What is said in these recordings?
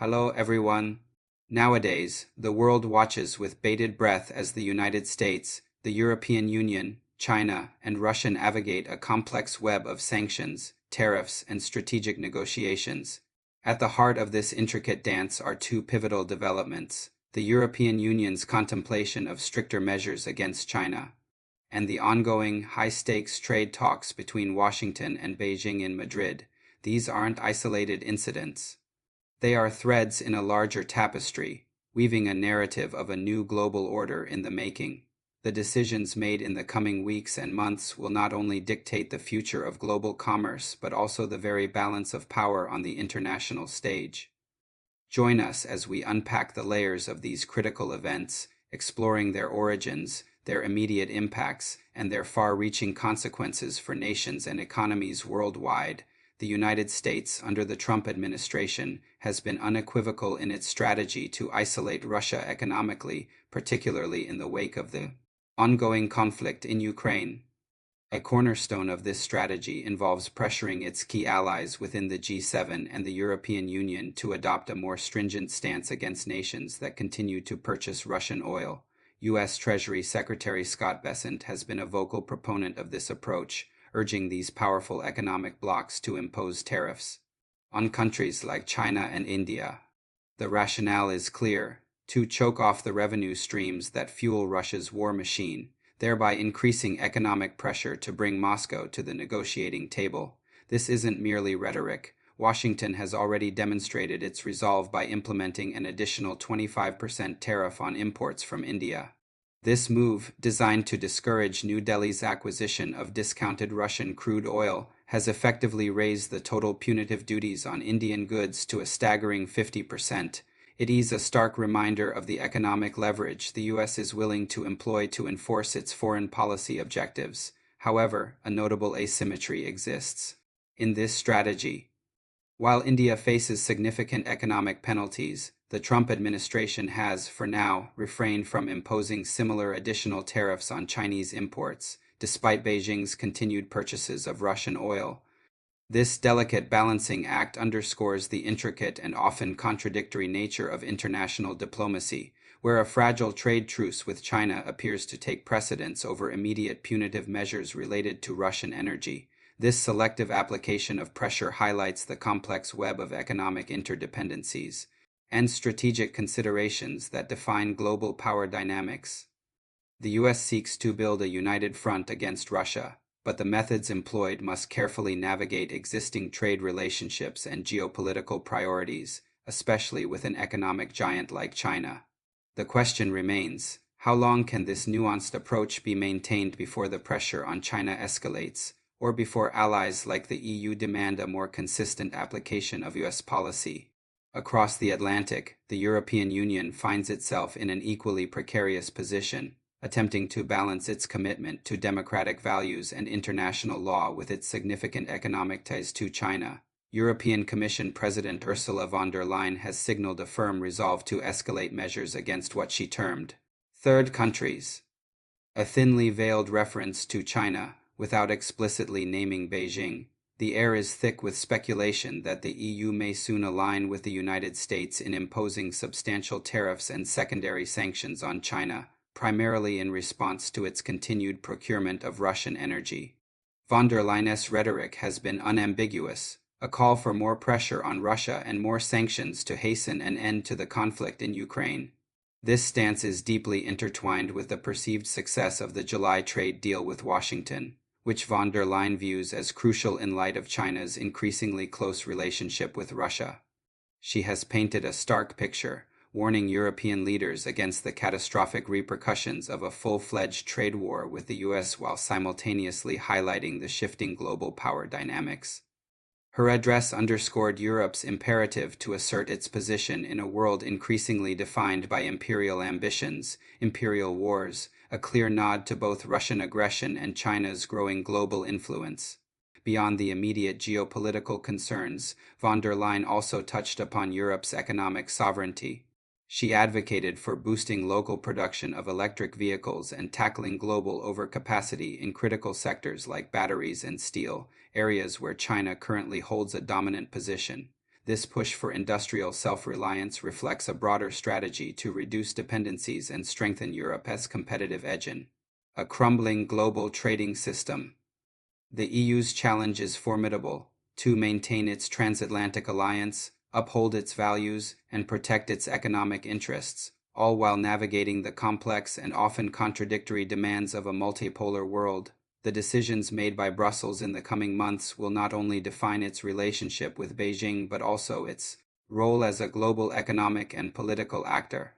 Hello, everyone. Nowadays, the world watches with bated breath as the United States, the European Union, China, and Russia navigate a complex web of sanctions, tariffs, and strategic negotiations. At the heart of this intricate dance are two pivotal developments: the European Union's contemplation of stricter measures against China, and the ongoing, high-stakes trade talks between Washington and Beijing in Madrid. These aren't isolated incidents. They are threads in a larger tapestry, weaving a narrative of a new global order in the making. The decisions made in the coming weeks and months will not only dictate the future of global commerce, but also the very balance of power on the international stage. Join us as we unpack the layers of these critical events, exploring their origins, their immediate impacts, and their far-reaching consequences for nations and economies worldwide. The United States, under the Trump administration, has been unequivocal in its strategy to isolate Russia economically, particularly in the wake of the ongoing conflict in Ukraine. A cornerstone of this strategy involves pressuring its key allies within the G7 and the European Union to adopt a more stringent stance against nations that continue to purchase Russian oil. U.S. Treasury Secretary Scott Bessent has been a vocal proponent of this approach, urging these powerful economic blocs to impose tariffs on countries like China and India. The rationale is clear: to choke off the revenue streams that fuel Russia's war machine, thereby increasing economic pressure to bring Moscow to the negotiating table. This isn't merely rhetoric. Washington has already demonstrated its resolve by implementing an additional 25% tariff on imports from India. This move, designed to discourage New Delhi's acquisition of discounted Russian crude oil, has effectively raised the total punitive duties on Indian goods to a staggering 50%. It is a stark reminder of the economic leverage the U.S. is willing to employ to enforce its foreign policy objectives. However, a notable asymmetry exists in this strategy. While India faces significant economic penalties, the Trump administration has, for now, refrained from imposing similar additional tariffs on Chinese imports, despite Beijing's continued purchases of Russian oil. This delicate balancing act underscores the intricate and often contradictory nature of international diplomacy, where a fragile trade truce with China appears to take precedence over immediate punitive measures related to Russian energy. This selective application of pressure highlights the complex web of economic interdependencies and strategic considerations that define global power dynamics. The U.S. seeks to build a united front against Russia, but the methods employed must carefully navigate existing trade relationships and geopolitical priorities, especially with an economic giant like China. The question remains: how long can this nuanced approach be maintained before the pressure on China escalates, or before allies like the EU demand a more consistent application of U.S. policy? Across the Atlantic, the European Union finds itself in an equally precarious position, attempting to balance its commitment to democratic values and international law with its significant economic ties to China. European Commission President Ursula von der Leyen has signaled a firm resolve to escalate measures against what she termed third countries, a thinly veiled reference to China, without explicitly naming Beijing. The air is thick with speculation that the EU may soon align with the United States in imposing substantial tariffs and secondary sanctions on China, primarily in response to its continued procurement of Russian energy. Von der Leyen's rhetoric has been unambiguous: a call for more pressure on Russia and more sanctions to hasten an end to the conflict in Ukraine. This stance is deeply intertwined with the perceived success of the July trade deal with Washington, which von der Leyen views as crucial in light of China's increasingly close relationship with Russia. She has painted a stark picture, warning European leaders against the catastrophic repercussions of a full-fledged trade war with the U.S. while simultaneously highlighting the shifting global power dynamics. Her address underscored Europe's imperative to assert its position in a world increasingly defined by imperial ambitions, imperial wars, a clear nod to both Russian aggression and China's growing global influence. Beyond the immediate geopolitical concerns, von der Leyen also touched upon Europe's economic sovereignty. She advocated for boosting local production of electric vehicles and tackling global overcapacity in critical sectors like batteries and steel, areas where China currently holds a dominant position. This push for industrial self-reliance reflects a broader strategy to reduce dependencies and strengthen Europe's competitive edge in a crumbling global trading system. The EU's challenge is formidable: to maintain its transatlantic alliance, uphold its values, and protect its economic interests, all while navigating the complex and often contradictory demands of a multipolar world. The decisions made by Brussels in the coming months will not only define its relationship with Beijing but also its role as a global economic and political actor.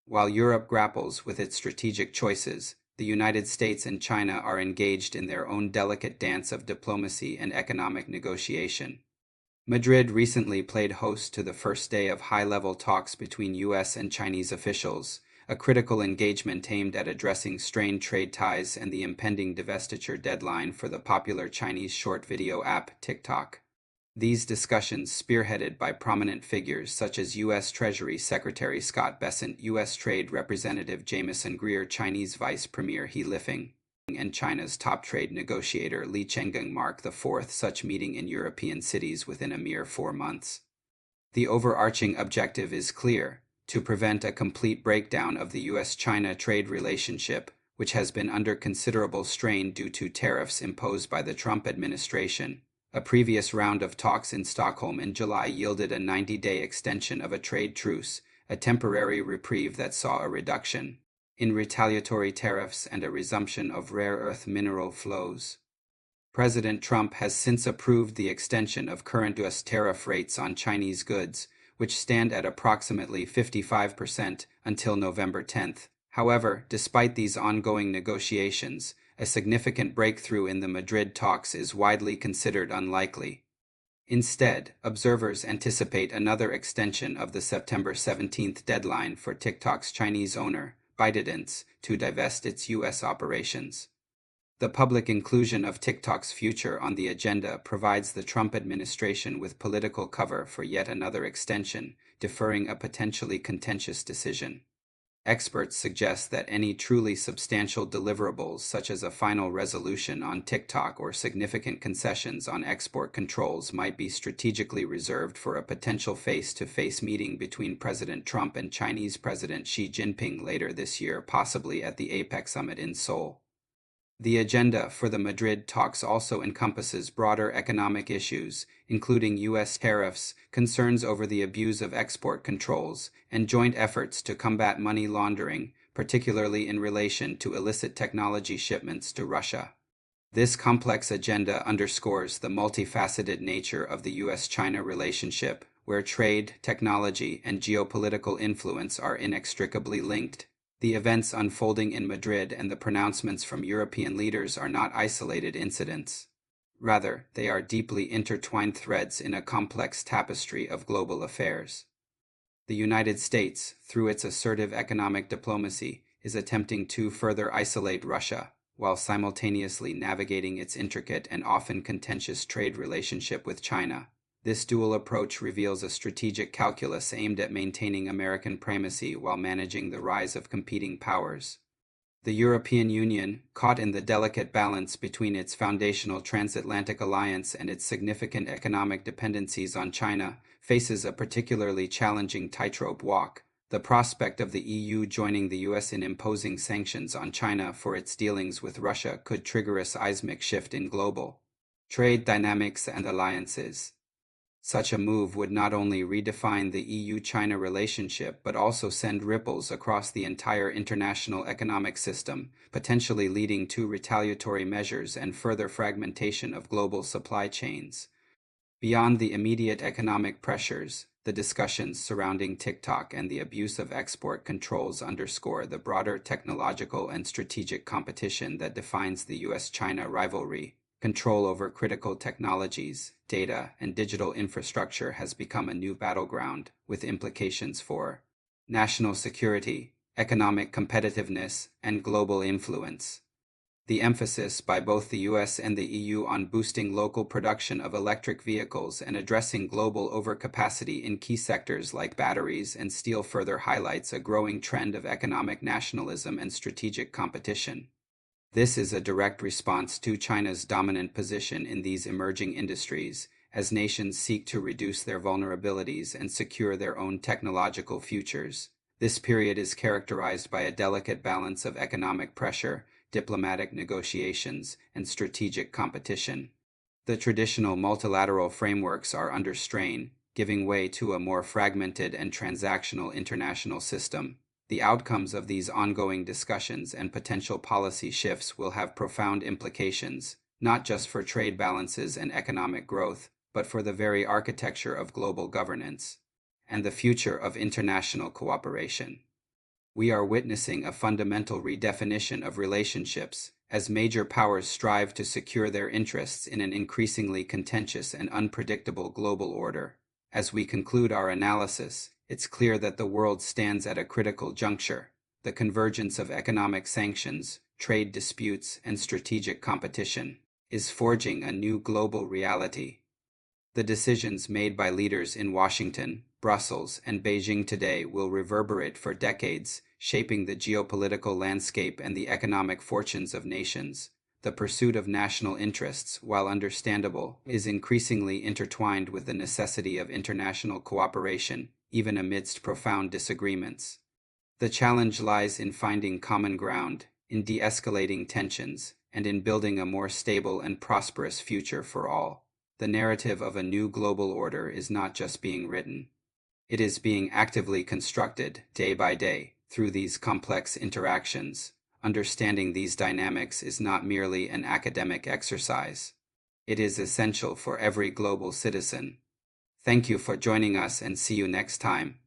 While Europe grapples with its strategic choices, the United States and China are engaged in their own delicate dance of diplomacy and economic negotiation. Madrid recently played host to the first day of high-level talks between U.S. and Chinese officials, a critical engagement aimed at addressing strained trade ties and the impending divestiture deadline for the popular Chinese short video app TikTok. These discussions, spearheaded by prominent figures such as U.S. Treasury Secretary Scott Bessent, U.S. Trade Representative Jameson Greer, Chinese Vice Premier He Lifeng, and China's top trade negotiator Li Chenggang, mark the fourth such meeting in European cities within a mere 4 months. The overarching objective is clear: to prevent a complete breakdown of the U.S.-China trade relationship, which has been under considerable strain due to tariffs imposed by the Trump administration. A previous round of talks in Stockholm in July yielded a 90-day extension of a trade truce, a temporary reprieve that saw a reduction in retaliatory tariffs and a resumption of rare earth mineral flows. President Trump has since approved the extension of current U.S. tariff rates on Chinese goods, which stand at approximately 55% until November 10th. However, despite these ongoing negotiations, a significant breakthrough in the Madrid talks is widely considered unlikely. Instead, observers anticipate another extension of the September 17th deadline for TikTok's Chinese owner, ByteDance, to divest its U.S. operations. The public inclusion of TikTok's future on the agenda provides the Trump administration with political cover for yet another extension, deferring a potentially contentious decision. Experts suggest that any truly substantial deliverables, such as a final resolution on TikTok or significant concessions on export controls, might be strategically reserved for a potential face-to-face meeting between President Trump and Chinese President Xi Jinping later this year, possibly at the APEC summit in Seoul. The agenda for the Madrid talks also encompasses broader economic issues, including U.S. tariffs, concerns over the abuse of export controls, and joint efforts to combat money laundering, particularly in relation to illicit technology shipments to Russia. This complex agenda underscores the multifaceted nature of the U.S.-China relationship, where trade, technology, and geopolitical influence are inextricably linked. The events unfolding in Madrid and the pronouncements from European leaders are not isolated incidents. Rather, they are deeply intertwined threads in a complex tapestry of global affairs. The United States, through its assertive economic diplomacy, is attempting to further isolate Russia, while simultaneously navigating its intricate and often contentious trade relationship with China. This dual approach reveals a strategic calculus aimed at maintaining American primacy while managing the rise of competing powers. The European Union, caught in the delicate balance between its foundational transatlantic alliance and its significant economic dependencies on China, faces a particularly challenging tightrope walk. The prospect of the EU joining the US in imposing sanctions on China for its dealings with Russia could trigger a seismic shift in global trade dynamics and alliances. Such a move would not only redefine the EU-China relationship but also send ripples across the entire international economic system, potentially leading to retaliatory measures and further fragmentation of global supply chains. Beyond the immediate economic pressures, the discussions surrounding TikTok and the abuse of export controls underscore the broader technological and strategic competition that defines the US-China rivalry. Control over critical technologies, data, and digital infrastructure has become a new battleground, with implications for national security, economic competitiveness, and global influence. The emphasis by both the US and the EU on boosting local production of electric vehicles and addressing global overcapacity in key sectors like batteries and steel further highlights a growing trend of economic nationalism and strategic competition. This is a direct response to China's dominant position in these emerging industries, as nations seek to reduce their vulnerabilities and secure their own technological futures. This period is characterized by a delicate balance of economic pressure, diplomatic negotiations, and strategic competition. The traditional multilateral frameworks are under strain, giving way to a more fragmented and transactional international system. The outcomes of these ongoing discussions and potential policy shifts will have profound implications, not just for trade balances and economic growth, but for the very architecture of global governance and the future of international cooperation. We are witnessing a fundamental redefinition of relationships as major powers strive to secure their interests in an increasingly contentious and unpredictable global order. As we conclude our analysis, it's clear that the world stands at a critical juncture. The convergence of economic sanctions, trade disputes, and strategic competition is forging a new global reality. The decisions made by leaders in Washington, Brussels, and Beijing today will reverberate for decades, shaping the geopolitical landscape and the economic fortunes of nations. The pursuit of national interests, while understandable, is increasingly intertwined with the necessity of international cooperation, even amidst profound disagreements. The challenge lies in finding common ground, in de-escalating tensions, and in building a more stable and prosperous future for all. The narrative of a new global order is not just being written. It is being actively constructed, day by day, through these complex interactions. Understanding these dynamics is not merely an academic exercise. It is essential for every global citizen. Thank you for joining us and see you next time.